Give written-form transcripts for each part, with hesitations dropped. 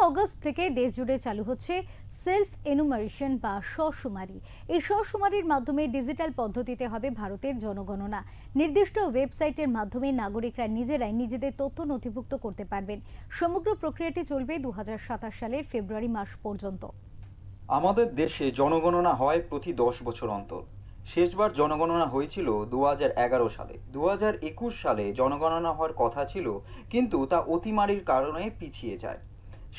August থেকে দেশ জুড়ে চালু হচ্ছে সেলফ এনুমারেশন বা স্বশুমারি। এই স্বশুমারির মাধ্যমে ডিজিটাল পদ্ধতিতে হবে ভারতের জনগণনা। নির্দিষ্ট ওয়েবসাইটের মাধ্যমে নাগরিকরা নিজেরাই নিজেদের তথ্য নথিভুক্ত করতে পারবেন। সমগ্র প্রক্রিয়াটি চলবে 2027 সালের ফেব্রুয়ারি মাস পর্যন্ত। আমাদের দেশে জনগণনা হয় প্রতি 10 বছর অন্তর। শেষবার জনগণনা হয়েছিল 2011 সালে। 2021 সালে জনগণনা হওয়ার কথা ছিল, কিন্তু তা অতিমারির কারণে পিছিয়ে যায়।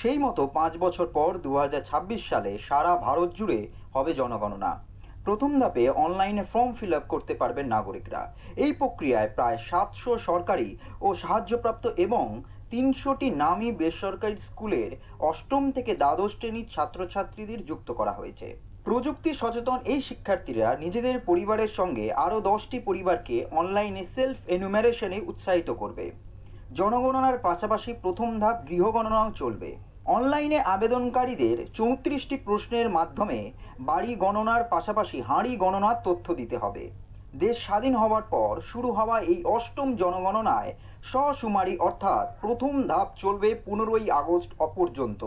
সেই মতো 5 বছর পর 2026 সালে সারা ভারত জুড়ে হবে জনগণনা। প্রথম ধাপে অনলাইনে ফর্ম ফিল আপ করতে পারবেন নাগরিকরা। এই প্রক্রিয়ায় প্রায় 700 সরকারি ও সাহায্যপ্রাপ্ত এবং 300টি নামী বেসরকারি স্কুলের অষ্টম থেকে দ্বাদশ শ্রেণীর ছাত্রছাত্রীদের যুক্ত করা হয়েছে। প্রযুক্তি সচেতন এই শিক্ষার্থীরা নিজেদের পরিবারের সঙ্গে আরও 10টি পরিবারকে অনলাইনে সেলফ এনুমারেশনে উৎসাহিত করবে। জনগণনার পাশাপাশি প্রথম ধাপ গৃহগণনাও চলবে। অনলাইনে আবেদনকারীদের 34টি প্রশ্নের মাধ্যমে বাড়ি গণনার পাশাপাশি হাঁড়ি গণনার তথ্য দিতে হবে। দেশ স্বাধীন হওয়ার পর শুরু হওয়া এই অষ্টম জনগণনায় স্বশুমারি অর্থাৎ প্রথম ধাপ চলবে 15ই আগস্ট পর্যন্ত।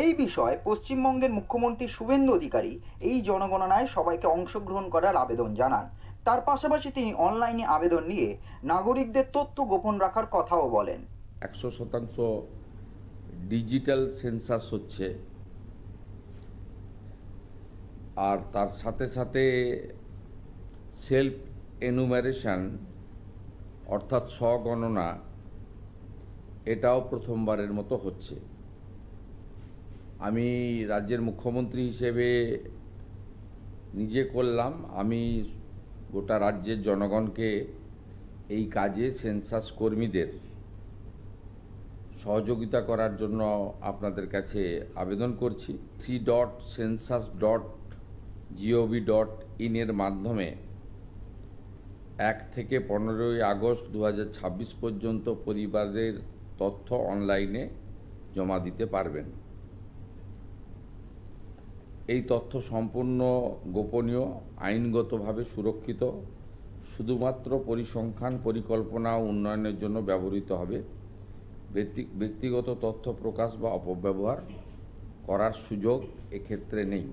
এই বিষয়ে পশ্চিমবঙ্গের মুখ্যমন্ত্রী শুভেন্দু অধিকারী এই জনগণনায় সবাইকে অংশগ্রহণ করার আবেদন জানান। তার পাশাপাশি তিনি অনলাইনে আবেদন নিয়ে নাগরিকদের তথ্য গোপন রাখার কথাও বলেন। 100% ডিজিটাল সেন্সাস হচ্ছে, আর তার সাথে সাথে সেলফ এনুমারেশন অর্থাৎ স্বগণনা, এটাও প্রথমবারের মতো হচ্ছে। আমি রাজ্যের মুখ্যমন্ত্রী হিসেবে নিজে করলাম, আমি গোটা রাজ্যের জনগণকে এই কাজে সেন্সাস কর্মীদের সহযোগিতা করার জন্য আপনাদের কাছে আবেদন করছি। c.census.gov.in এর মাধ্যমে 1 থেকে 15ই আগস্ট 2026 পর্যন্ত পরিবারের তথ্য অনলাইনে জমা দিতে পারবেন। এই তথ্য সম্পূর্ণ গোপনীয়, আইনগতভাবে সুরক্ষিত, শুধুমাত্র পরিসংখ্যান, পরিকল্পনা ও উন্নয়নের জন্য ব্যবহৃত হবে। ব্যক্তিগত তথ্য প্রকাশ বা অপব্যবহার করার সুযোগ এক্ষেত্রে নেই।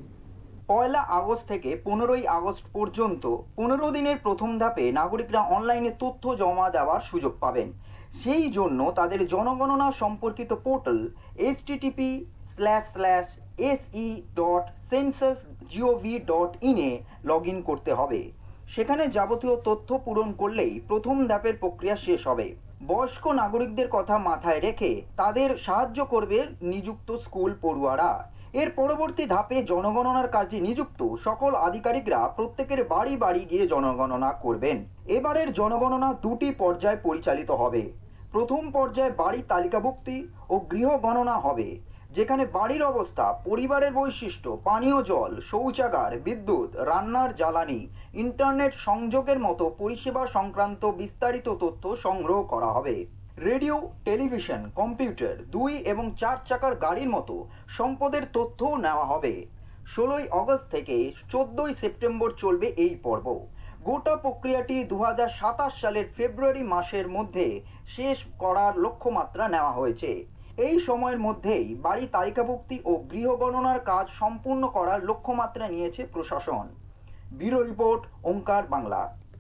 1 আগস্ট থেকে 15ই আগস্ট পর্যন্ত 15 দিনের প্রথম ধাপে নাগরিকরা অনলাইনে তথ্য জমা দেওয়ার সুযোগ পাবেন। সেই জন্য তাদের জনগণনা সম্পর্কিত portal http://se.census.gov.in A log in করতে হবে। সেখানে যাবতীয় তথ্য পূরণ করলেই প্রথম ধাপের প্রক্রিয়া শেষ হবে। বয়স্ক নাগরিকদের কথা মাথায় রেখে তাদের সাহায্য করবে নিযুক্ত স্কুল পড়ুয়ারা। এর পরবর্তী ধাপে জনগণনার কাজে নিযুক্ত সকল আধিকারিকরা প্রত্যেকের বাড়ি বাড়ি গিয়ে জনগণনা করবেন। এবারের জনগণনা 2টি পর্যায়ে পরিচালিত হবে। প্রথম পর্যায়ে বাড়ি তালিকাভুক্তি ও গৃহ গণনা হবে, যেখানে বাড়ির অবস্থা, পরিবারের বৈশিষ্ট্য, পানীয় জল, শৌচাগার, বিদ্যুৎ, রান্নার জ্বালানি, ইন্টারনেট সংযোগের মতো পরিষেবা সংক্রান্ত বিস্তারিত তথ্য সংগ্রহ করা হবে। রেডিও, টেলিভিশন, কম্পিউটার, 2 এবং 4 চাকার গাড়ির মতো সম্পদের তথ্যও নেওয়া হবে। 16ই আগস্ট থেকে 14ই সেপ্টেম্বর চলবে এই পর্ব। গোটা প্রক্রিয়াটি 2027 সালের ফেব্রুয়ারি মাসের মধ্যে শেষ করার লক্ষ্যমাত্রা নেওয়া হয়েছে। এই সময়ের মধ্যেই বাড়ি তালিকাভুক্তি ও গৃহ গণনার কাজ সম্পূর্ণ করার লক্ষ্যমাত্রা নিয়েছে প্রশাসন। ব্যুরো রিপোর্ট, ওঙ্কার বাংলা।